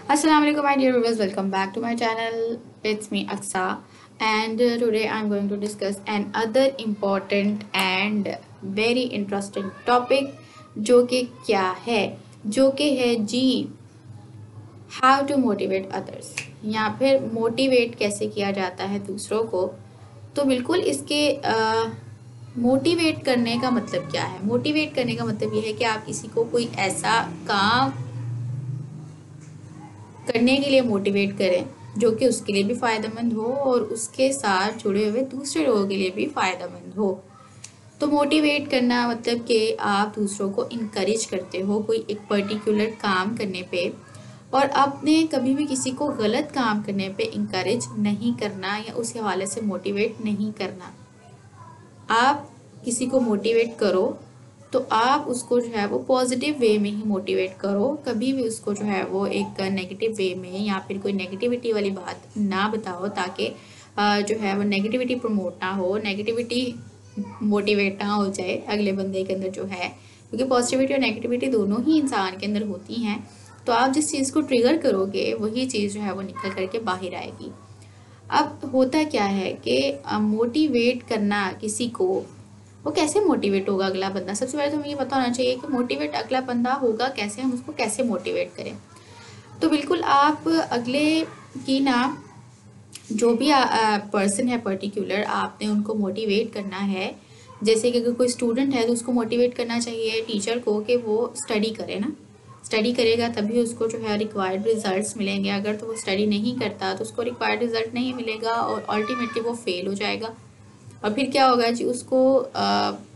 Assalamualaikum my dear viewers, welcome back to my channel. It's me Aksa and today I'm going to discuss another important and very interesting topic जो कि क्या है, जो कि है जी how to motivate others या फिर motivate कैसे किया जाता है दूसरों को। तो बिल्कुल इसके मोटिवेट करने का मतलब क्या है? मोटिवेट करने का मतलब ये है कि आप किसी को कोई ऐसा काम करने के लिए मोटिवेट करें जो कि उसके लिए भी फ़ायदेमंद हो और उसके साथ जुड़े हुए दूसरे लोगों के लिए भी फ़ायदेमंद हो। तो मोटिवेट करना मतलब कि आप दूसरों को इनकरेज करते हो कोई एक पर्टिकुलर काम करने पे, और आपने कभी भी किसी को गलत काम करने पे इनकरेज नहीं करना या उस हवाले से मोटिवेट नहीं करना। आप किसी को मोटिवेट करो तो आप उसको जो है वो पॉजिटिव वे में ही मोटिवेट करो, कभी भी उसको जो है वो एक नेगेटिव वे में या फिर कोई नेगेटिविटी वाली बात ना बताओ, ताकि जो है वो नेगेटिविटी प्रमोट ना हो, नेगेटिविटी मोटिवेट ना हो जाए अगले बंदे के अंदर जो है, क्योंकि पॉजिटिविटी और नेगेटिविटी दोनों ही इंसान के अंदर होती हैं। तो आप जिस चीज़ को ट्रिगर करोगे वही चीज़ जो है वो निकल करके बाहर आएगी। अब होता क्या है कि मोटिवेट करना किसी को, वो कैसे मोटिवेट होगा अगला बंदा? सबसे पहले तो हमें ये पता होना चाहिए कि मोटिवेट अगला बंदा होगा कैसे, हम उसको कैसे मोटिवेट करें। तो बिल्कुल आप अगले की ना जो भी पर्सन है पर्टिकुलर, आपने उनको मोटिवेट करना है। जैसे कि अगर कोई स्टूडेंट है तो उसको मोटिवेट करना चाहिए टीचर को कि वो स्टडी करे ना, स्टडी करेगा तभी उसको जो है रिक्वायर्ड रिजल्ट्स मिलेंगे। अगर तो वो स्टडी नहीं करता तो उसको रिक्वायर्ड रिजल्ट नहीं मिलेगा और अल्टीमेटली वो फेल हो जाएगा। और फिर क्या होगा जी, उसको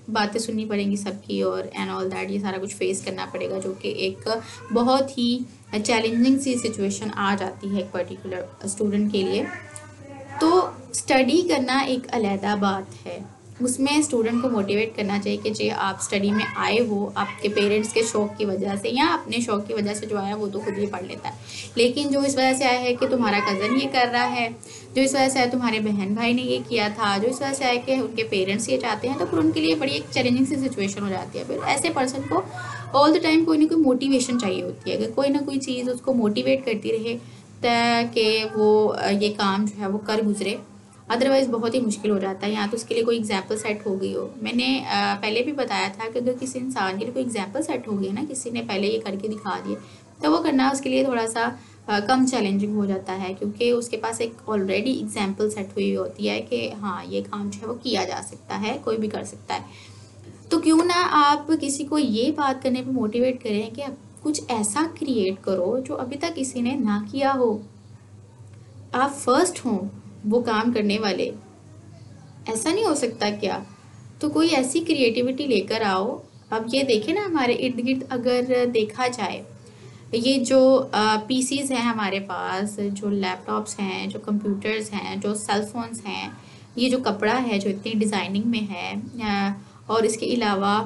बातें सुननी पड़ेंगी सबकी और एंड ऑल दैट, ये सारा कुछ फेस करना पड़ेगा, जो कि एक बहुत ही चैलेंजिंग सी सिचुएशन आ जाती है एक पर्टिकुलर स्टूडेंट के लिए। तो स्टडी करना एक अलहदा बात है, उसमें स्टूडेंट को मोटिवेट करना चाहिए कि जी आप स्टडी में आए हो आपके पेरेंट्स के शौक़ की वजह से या अपने शौक़ की वजह से, जो आया वो तो खुद ही पढ़ लेता है, लेकिन जो इस वजह से आया है कि तुम्हारा कज़न ये कर रहा है, जो इस वजह से आया तुम्हारे बहन भाई ने ये किया था, जो इस वजह से आया कि उनके पेरेंट्स ये चाहते हैं, तो फिर उनके लिए बड़ी एक चैलेंजिंग सी सिचुएशन हो जाती है। फिर ऐसे पर्सन को ऑल द टाइम कोई ना कोई मोटिवेशन चाहिए होती है, अगर कोई ना कोई चीज़ उसको मोटिवेट करती रहे ताकि वो ये काम जो है वो कर गुजरे, अदरवाइज़ बहुत ही मुश्किल हो जाता है। या तो उसके लिए कोई एग्जाम्पल सेट हो गई हो, मैंने पहले भी बताया था कि अगर किसी इंसान के लिए कोई एग्जाम्पल सेट हो गई ना, किसी ने पहले ये करके दिखा दिए, तो वो करना उसके लिए थोड़ा सा कम चैलेंजिंग हो जाता है, क्योंकि उसके पास एक ऑलरेडी एग्जाम्पल सेट हुई होती है कि हाँ ये काम जो है वो किया जा सकता है, कोई भी कर सकता है। तो क्यों ना आप किसी को ये बात करने पे मोटिवेट करें कि कुछ ऐसा क्रिएट करो जो अभी तक किसी ने ना किया हो, आप फर्स्ट हों वो काम करने वाले। ऐसा नहीं हो सकता क्या? तो कोई ऐसी क्रिएटिविटी लेकर आओ। अब ये देखें ना, हमारे इर्द गिर्द अगर देखा जाए, ये जो पीसीज हैं हमारे पास, जो लैपटॉप्स हैं, जो कंप्यूटर्स हैं, जो सेल फोन्स हैं, ये जो कपड़ा है जो इतनी डिज़ाइनिंग में है, और इसके अलावा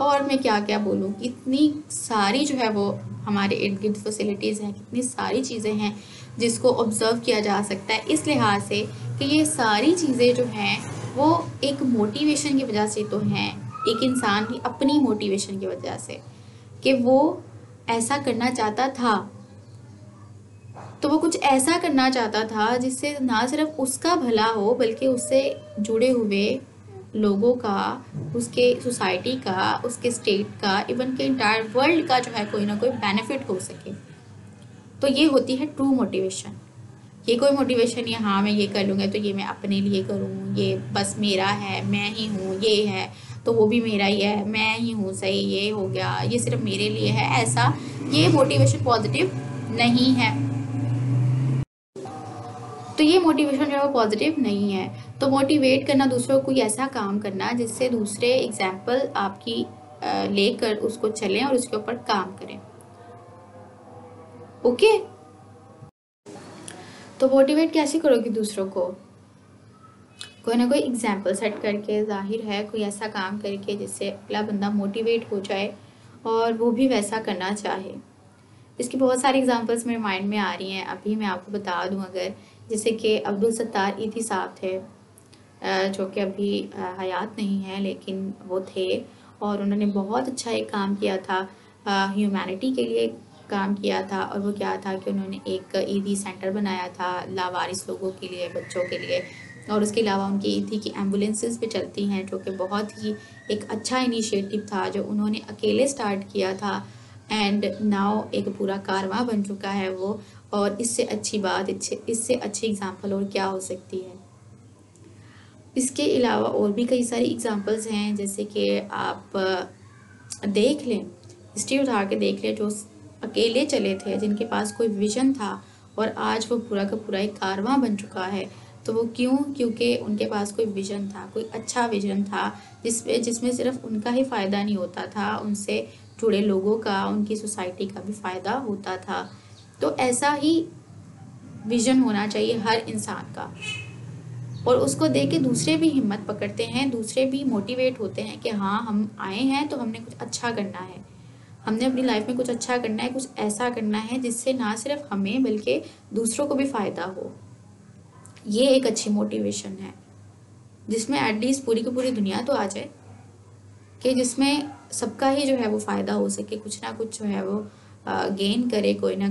और मैं क्या क्या बोलूँ, कितनी सारी जो है वो हमारे इर्द गिर्द फैसिलिटीज़ हैं, कितनी सारी चीज़ें हैं जिसको ऑब्ज़र्व किया जा सकता है, इस लिहाज से कि ये सारी चीज़ें जो हैं वो एक मोटिवेशन की वजह से तो हैं, एक इंसान की अपनी मोटिवेशन की वजह से, कि वो ऐसा करना चाहता था। तो वो कुछ ऐसा करना चाहता था जिससे ना सिर्फ उसका भला हो बल्कि उससे जुड़े हुए लोगों का, उसके सोसाइटी का, उसके स्टेट का, इवन के इंटायर वर्ल्ड का जो है कोई ना कोई बेनिफिट हो सके। तो ये होती है ट्रू मोटिवेशन। ये कोई मोटिवेशन नहीं, हाँ मैं ये कर लूँगा तो ये मैं अपने लिए करूँ, ये बस मेरा है, मैं ही हूँ, ये है तो वो भी मेरा ही है, मैं ही हूँ सही, ये हो गया, ये सिर्फ मेरे लिए है, ऐसा ये मोटिवेशन पॉजिटिव नहीं है। तो ये मोटिवेशन जो है वो पॉजिटिव नहीं है। तो मोटिवेट करना दूसरों को कोई ऐसा काम करना जिससे दूसरे एग्जाम्पल आपकी लेकर उसको चलें और उसके ऊपर काम करें। ओके, तो मोटिवेट कैसे करोगे दूसरों को? कोई ना कोई एग्जाम्पल सेट करके, जाहिर है कोई ऐसा काम करके जिससे अगला बंदा मोटिवेट हो जाए और वो भी वैसा करना चाहे। इसकी बहुत सारी एग्जांपल्स मेरे माइंड में आ रही हैं, अभी मैं आपको बता दूं अगर, जैसे कि अब्दुल सत्तार ईदी साहब थे, जो कि अभी हयात नहीं है लेकिन वो थे, और उन्होंने बहुत अच्छा एक काम किया था ह्यूमैनिटी के लिए। काम किया था, और वो क्या था कि उन्होंने एक ईदी सेंटर बनाया था लावारिस लोगों के लिए, बच्चों के लिए। और उसके अलावा उनकी ये थी कि एम्बुलेंसेस भी चलती हैं, जो कि बहुत ही एक अच्छा इनिशिएटिव था जो उन्होंने अकेले स्टार्ट किया था। एंड नाउ एक पूरा कारवां बन चुका है वो। और इससे अच्छी बात, इससे अच्छी एग्जांपल और क्या हो सकती है। इसके अलावा और भी कई सारी एग्जांपल्स हैं, जैसे कि आप देख लें, हिस्ट्री उठा के देख लें, जो अकेले चले थे, जिनके पास कोई विजन था, और आज वो पूरा का पूरा एक कारवां बन चुका है। तो वो क्यों? क्योंकि उनके पास कोई विजन था, कोई अच्छा विजन था, जिसमें सिर्फ उनका ही फ़ायदा नहीं होता था, उनसे जुड़े लोगों का, उनकी सोसाइटी का भी फ़ायदा होता था। तो ऐसा ही विजन होना चाहिए हर इंसान का, और उसको देख के दूसरे भी हिम्मत पकड़ते हैं, दूसरे भी मोटिवेट होते हैं कि हाँ, हम आए हैं तो हमने कुछ अच्छा करना है, हमने अपनी लाइफ में कुछ अच्छा करना है, कुछ ऐसा करना है जिससे ना सिर्फ हमें बल्कि दूसरों को भी फ़ायदा हो। ये एक अच्छी मोटिवेशन है, जिसमें एटलीस्ट पूरी की पूरी दुनिया तो आ जाए, कि जिसमें सबका ही जो है वो फ़ायदा हो सके, कुछ ना कुछ जो है वो गेन करे, कोई ना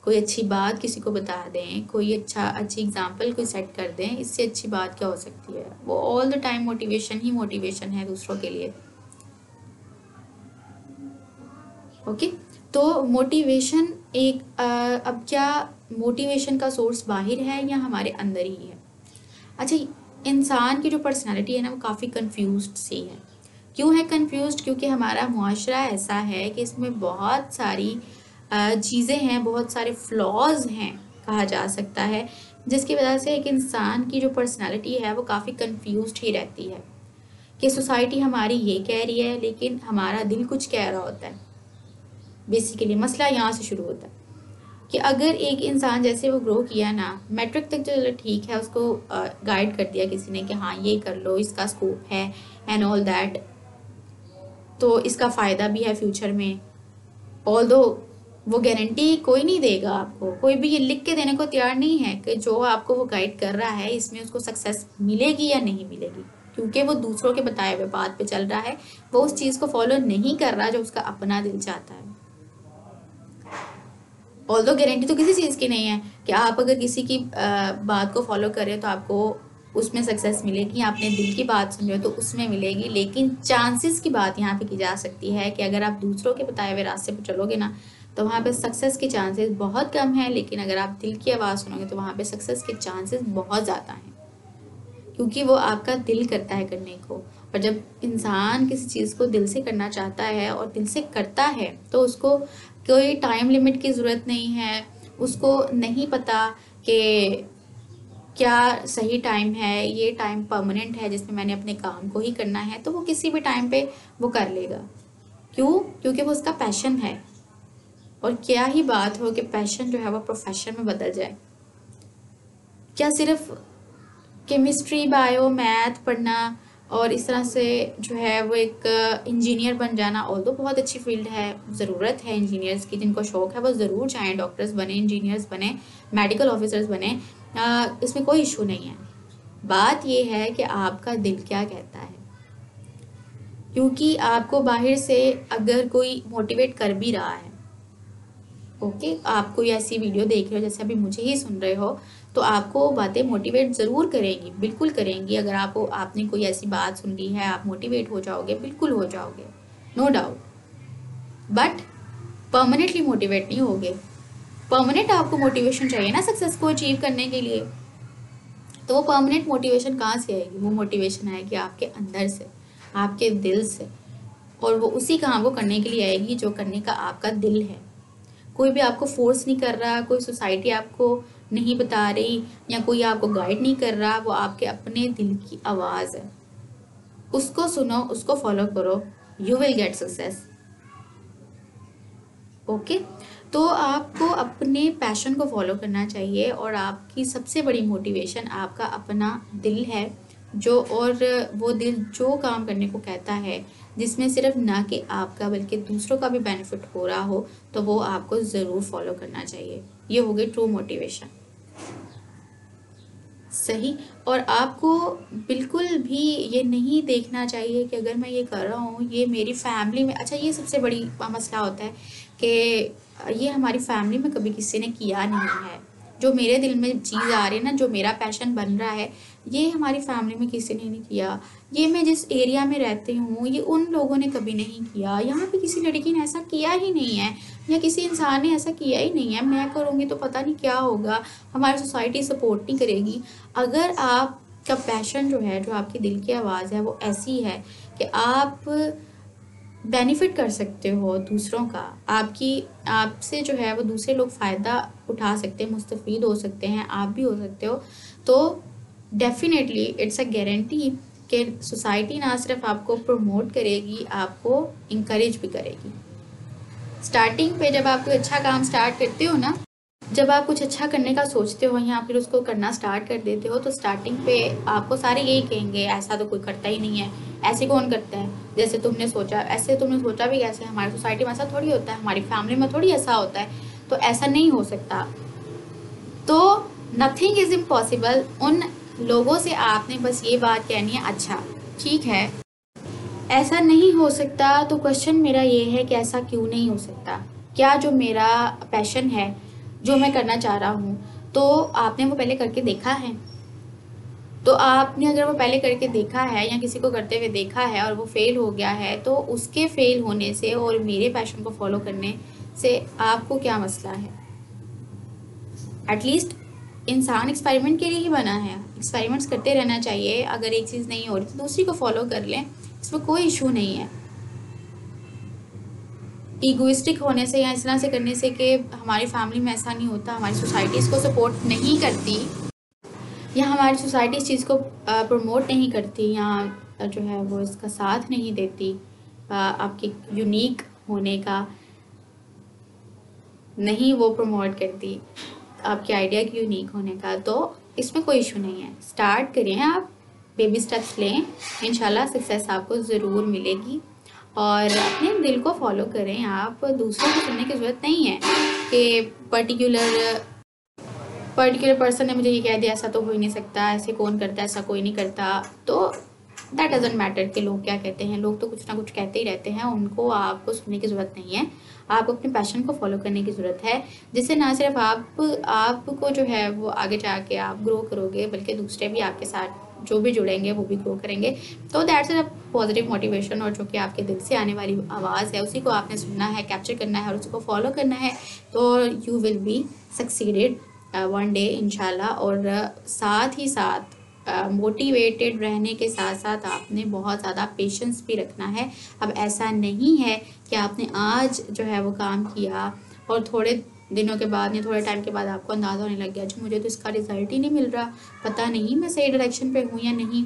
कोई अच्छी बात किसी को बता दें, कोई अच्छी एग्जांपल कोई सेट कर दें। इससे अच्छी बात क्या हो सकती है? वो all the time motivation he motivation है दूसरों के लिए। ओके, तो मोटिवेशन एक अब क्या मोटिवेशन का सोर्स बाहर है या हमारे अंदर ही है? अच्छा, इंसान की जो पर्सनालिटी है ना, वो काफ़ी कंफ्यूज्ड सी है। क्यों है कंफ्यूज्ड? क्योंकि हमारा मुआशरा ऐसा है कि इसमें बहुत सारी चीज़ें हैं, बहुत सारे फ्लॉज हैं कहा जा सकता है, जिसकी वजह से एक इंसान की जो पर्सनालिटी है वो काफ़ी कंफ्यूज्ड ही रहती है, कि सोसाइटी हमारी ये कह रही है लेकिन हमारा दिल कुछ कह रहा होता है। बेसिकली मसला यहाँ से शुरू होता है कि अगर एक इंसान जैसे वो ग्रो किया ना, मैट्रिक तक चलो ठीक है, उसको गाइड कर दिया किसी ने कि हाँ ये कर लो, इसका स्कोप है एंड ऑल दैट, तो इसका फ़ायदा भी है फ्यूचर में। ऑल्दो वो गारंटी कोई नहीं देगा आपको, कोई भी ये लिख के देने को तैयार नहीं है कि जो आपको वो गाइड कर रहा है इसमें उसको सक्सेस मिलेगी या नहीं मिलेगी, क्योंकि वो दूसरों के बताए हुए बात पे चल रहा है, वो उस चीज़ को फॉलो नहीं कर रहा जो उसका अपना दिल चाहता है। ऑल्दो गारंटी तो किसी चीज़ की नहीं है कि आप अगर किसी की बात को फॉलो करें तो आपको उसमें सक्सेस मिलेगी, आपने दिल की बात सुन रहे हो तो उसमें मिलेगी, लेकिन चांसेस की बात यहाँ पे की जा सकती है कि अगर आप दूसरों के बताए हुए रास्ते पर चलोगे ना, तो वहाँ पे सक्सेस के चांसेस बहुत कम है, लेकिन अगर आप दिल की आवाज़ सुनोगे तो वहाँ पे सक्सेस के चांसेस बहुत ज़्यादा हैं, क्योंकि वो आपका दिल करता है करने को। और जब इंसान किसी चीज़ को दिल से करना चाहता है और दिल से करता है, तो उसको कोई टाइम लिमिट की ज़रूरत नहीं है, उसको नहीं पता कि क्या सही टाइम है, ये टाइम परमानेंट है जिसमें मैंने अपने काम को ही करना है, तो वो किसी भी टाइम पे वो कर लेगा। क्यों? क्योंकि वो उसका पैशन है। और क्या ही बात हो कि पैशन जो है वो प्रोफेशन में बदल जाए। क्या सिर्फ केमिस्ट्री, बायो, मैथ पढ़ना और इस तरह से जो है वो एक इंजीनियर बन जाना, ऑल्दो बहुत अच्छी फील्ड है, ज़रूरत है इंजीनियर्स की, जिनको शौक़ है वो ज़रूर चाहें डॉक्टर्स बने, इंजीनियर्स बने, मेडिकल ऑफिसर्स बने, इसमें कोई इशू नहीं है। बात ये है कि आपका दिल क्या कहता है, क्योंकि आपको बाहर से अगर कोई मोटिवेट कर भी रहा है, ओके, आप कोई ऐसी वीडियो देख रहे हो जैसे अभी मुझे ही सुन रहे हो, तो आपको बातें मोटिवेट ज़रूर करेंगी, बिल्कुल करेंगी। अगर आपने कोई ऐसी बात सुन ली है, आप मोटिवेट हो जाओगे, बिल्कुल हो जाओगे, no doubt, but permanently motivate नहीं होगे। परमानेंट आपको मोटिवेशन चाहिए ना सक्सेस को अचीव करने के लिए, तो वो परमानेंट मोटिवेशन कहाँ से आएगी? वो मोटिवेशन आएगी आपके अंदर से, आपके दिल से, और वो उसी काम को करने के लिए आएगी जो करने का आपका दिल है। कोई भी आपको फोर्स नहीं कर रहा, कोई सोसाइटी आपको नहीं बता रही, या कोई आपको गाइड नहीं कर रहा, वो आपके अपने दिल की आवाज़ है। उसको सुनो, उसको फॉलो करो, you will get success. Okay, तो आपको अपने पैशन को फॉलो करना चाहिए, और आपकी सबसे बड़ी मोटिवेशन आपका अपना दिल है, जो और वो दिल जो काम करने को कहता है, जिसमें सिर्फ ना कि आपका बल्कि दूसरों का भी बेनिफिट हो रहा हो, तो वो आपको ज़रूर फॉलो करना चाहिए। ये हो गई ट्रू मोटिवेशन। सही। और आपको बिल्कुल भी ये नहीं देखना चाहिए कि अगर मैं ये कर रहा हूँ ये मेरी फैमिली में, अच्छा ये सबसे बड़ी मसला होता है कि ये हमारी फैमिली में कभी किसी ने किया नहीं है। जो मेरे दिल में चीज़ आ रही है ना, जो मेरा पैशन बन रहा है, ये हमारी फैमिली में किसी ने नहीं किया। ये मैं जिस एरिया में रहती हूँ ये उन लोगों ने कभी नहीं किया, यहाँ पे किसी लड़की ने ऐसा किया ही नहीं है, या किसी इंसान ने ऐसा किया ही नहीं है। मैं करूँगी तो पता नहीं क्या होगा, हमारी सोसाइटी सपोर्ट नहीं करेगी। अगर आपका पैशन जो है, जो आपकी दिल की आवाज़ है, वो ऐसी है कि आप बेनिफिट कर सकते हो दूसरों का, आपसे जो है वो दूसरे लोग फ़ायदा उठा सकते हैं, मुस्तफ़ीद हो सकते हैं, आप भी हो सकते हो, तो डेफिनेटली इट्स अ गारंटी कि सोसाइटी ना सिर्फ आपको प्रमोट करेगी, आपको इंकरेज भी करेगी। स्टार्टिंग पे जब आप कोई अच्छा काम स्टार्ट करते हो ना, जब आप कुछ अच्छा करने का सोचते हो या फिर उसको करना स्टार्ट कर देते हो, तो स्टार्टिंग पे आपको सारे यही कहेंगे ऐसा तो कोई करता ही नहीं है, ऐसे कौन करता है, जैसे तुमने सोचा, ऐसे तुमने सोचा भी कैसे, हमारी सोसाइटी में ऐसा थोड़ी होता है, हमारी फैमिली में थोड़ी ऐसा होता है, तो ऐसा नहीं हो सकता। तो नथिंग इज़ इम्पॉसिबल। उन लोगों से आपने बस ये बात कहनी है, अच्छा ठीक है ऐसा नहीं हो सकता, तो क्वेश्चन मेरा ये है कि ऐसा क्यों नहीं हो सकता? क्या जो मेरा पैशन है, जो मैं करना चाह रहा हूँ, तो आपने वो पहले करके देखा है? तो आपने अगर वो पहले करके देखा है या किसी को करते हुए देखा है और वो फेल हो गया है, तो उसके फेल होने से और मेरे पैशन को फॉलो करने से आपको क्या मसला है? एटलीस्ट इंसान एक्सपेरिमेंट के लिए ही बना है, एक्सपेरिमेंट्स करते रहना चाहिए। अगर एक चीज़ नहीं हो रही तो दूसरी को फॉलो कर लें, इसमें कोई इशू नहीं है। ईगोइस्टिक होने से या इस तरह से करने से कि हमारी फैमिली में ऐसा नहीं होता, हमारी सोसाइटी इसको सपोर्ट नहीं करती, या हमारी सोसाइटी इस चीज़ को प्रमोट नहीं करती, या जो है वो इसका साथ नहीं देती, आपके यूनिक होने का नहीं वो प्रमोट करती, आपके आइडिया की यूनिक होने का, तो इसमें कोई इशू नहीं है। स्टार्ट करें, आप बेबी स्टेप्स लें, इंशाल्लाह सक्सेस आपको ज़रूर मिलेगी। और अपने दिल को फॉलो करें, आप दूसरों को सुनने की ज़रूरत नहीं है कि पर्टिकुलर पर्सन ने मुझे ये कह दिया ऐसा तो हो ही नहीं सकता, ऐसे कौन करता है, ऐसा कोई नहीं करता। तो दैट डजेंट मैटर कि लोग क्या कहते हैं, लोग तो कुछ ना कुछ कहते ही रहते हैं, उनको आपको सुनने की ज़रूरत नहीं है। आपको अपने पैशन को फॉलो करने की ज़रूरत है, जिससे ना सिर्फ आपको जो है वो आगे जाके आप ग्रो करोगे, बल्कि दूसरे भी आपके साथ जो भी जुड़ेंगे वो भी ग्रो करेंगे। तो दैट्स अ पॉजिटिव मोटिवेशन, और जो कि आपके दिल से आने वाली आवाज़ है उसी को आपने सुनना है, कैप्चर करना है और उसी को फॉलो करना है, तो you will be succeeded one day इंशाल्लाह। और साथ ही साथ मोटिवेटेड रहने के साथ साथ आपने बहुत ज़्यादा पेशेंस भी रखना है। अब ऐसा नहीं है कि आपने आज जो है वो काम किया और थोड़े दिनों के बाद या थोड़े टाइम के बाद आपको अंदाज़ा होने लग गया जो मुझे तो इसका रिज़ल्ट ही नहीं मिल रहा, पता नहीं मैं सही डायरेक्शन पे हूँ या नहीं।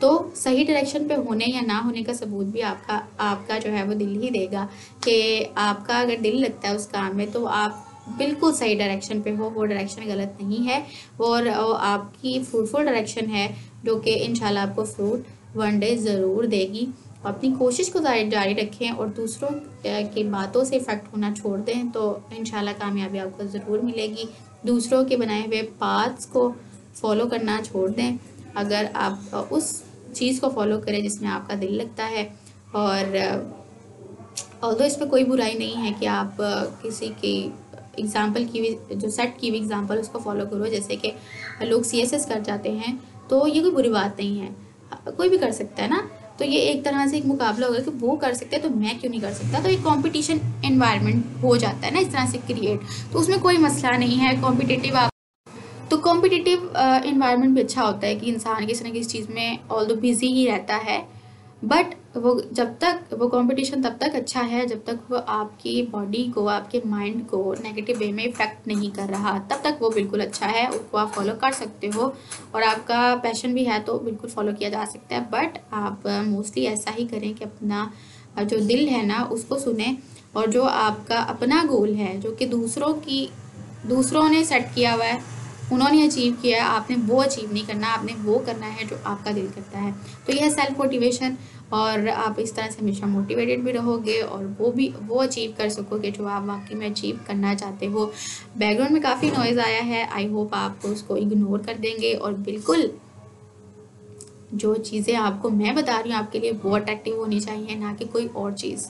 तो सही डायरेक्शन पे होने या ना होने का सबूत भी आपका जो है वो दिल ही देगा, कि आपका अगर दिल लगता है उस काम में तो आप बिल्कुल सही डायरेक्शन पे हो, वो डायरेक्शन गलत नहीं है, और आपकी फ्रूटफुल डायरेक्शन है, जो कि इंशाल्लाह आपको फ्रूट वन डे ज़रूर देगी। अपनी कोशिश को जारी रखें और दूसरों की बातों से इफ़ेक्ट होना छोड़ दें, तो इंशाल्लाह कामयाबी आपको ज़रूर मिलेगी। दूसरों के बनाए हुए पाथ्स को फॉलो करना छोड़ दें, अगर आप उस चीज़ को फॉलो करें जिसमें आपका दिल लगता है। और ऑल्दो इसमें कोई बुराई नहीं है कि आप किसी की एग्ज़ाम्पल की हुई, जो सेट की हुई एग्ज़ाम्पल उसको फॉलो करो, जैसे कि लोग CSS कर जाते हैं, तो ये कोई बुरी बात नहीं है, कोई भी कर सकता है ना। तो ये एक तरह से एक मुकाबला होगा कि वो कर सकते हैं तो मैं क्यों नहीं कर सकता, तो एक कंपटीशन एनवायरनमेंट हो जाता है ना इस तरह से क्रिएट, तो उसमें कोई मसला नहीं है। कॉम्पिटिटिव एनवायरनमेंट भी अच्छा होता है कि इंसान किसी न किसी चीज़ में ऑल्दो बिजी ही रहता है, बट वो कंपटीशन तब तक अच्छा है जब तक वो आपकी बॉडी को, आपके माइंड को नेगेटिव वे में इफेक्ट नहीं कर रहा, तब तक वो बिल्कुल अच्छा है, उसको आप फॉलो कर सकते हो। और आपका पैशन भी है तो बिल्कुल फॉलो किया जा सकता है, बट आप मोस्टली ऐसा ही करें कि अपना जो दिल है ना उसको सुने, और जो आपका अपना गोल है जो कि दूसरों ने सेट किया हुआ है उन्होंने अचीव किया है, आपने वो अचीव नहीं करना, आपने वो करना है जो आपका दिल करता है। तो यह है सेल्फ मोटिवेशन, और आप इस तरह से हमेशा मोटिवेटेड भी रहोगे और वो अचीव कर सकोगे जो आप वाकई में अचीव करना चाहते हो। बैकग्राउंड में काफ़ी नॉइज़ आया है, आई होप आप उसको इग्नोर कर देंगे और बिल्कुल जो चीज़ें आपको मैं बता रही हूँ आपके लिए वो अट्रैक्टिव होनी चाहिए, ना कि कोई और चीज़।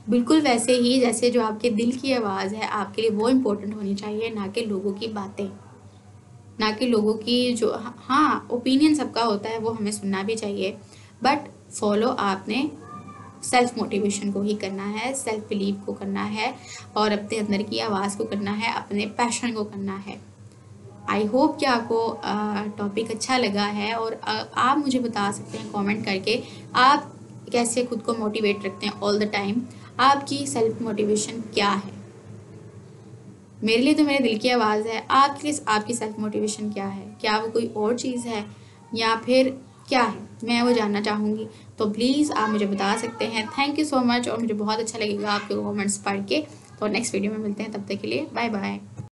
बिल्कुल वैसे ही जैसे जो आपके दिल की आवाज़ है आपके लिए वो इम्पोर्टेंट होनी चाहिए, ना कि लोगों की बातें, ना कि लोगों की जो हाँ ओपिनियन सबका होता है वो हमें सुनना भी चाहिए, बट फॉलो आपने सेल्फ मोटिवेशन को ही करना है, सेल्फ बिलीव को करना है और अपने अंदर की आवाज़ को करना है, अपने पैशन को करना है। आई होप कि आपको टॉपिक अच्छा लगा है और आप मुझे बता सकते हैं कमेंट करके आप कैसे खुद को मोटिवेट रखते हैं ऑल द टाइम, आपकी सेल्फ मोटिवेशन क्या है। मेरे लिए तो मेरे दिल की आवाज़ है, आपके लिए आपकी सेल्फ मोटिवेशन क्या है, क्या वो कोई और चीज़ है या फिर क्या है, मैं वो जानना चाहूँगी। तो प्लीज़ आप मुझे बता सकते हैं। थैंक यू सो मच, और मुझे बहुत अच्छा लगेगा आपके कमेंट्स पढ़ के। तो नेक्स्ट वीडियो में मिलते हैं, तब तक के लिए बाय बाय।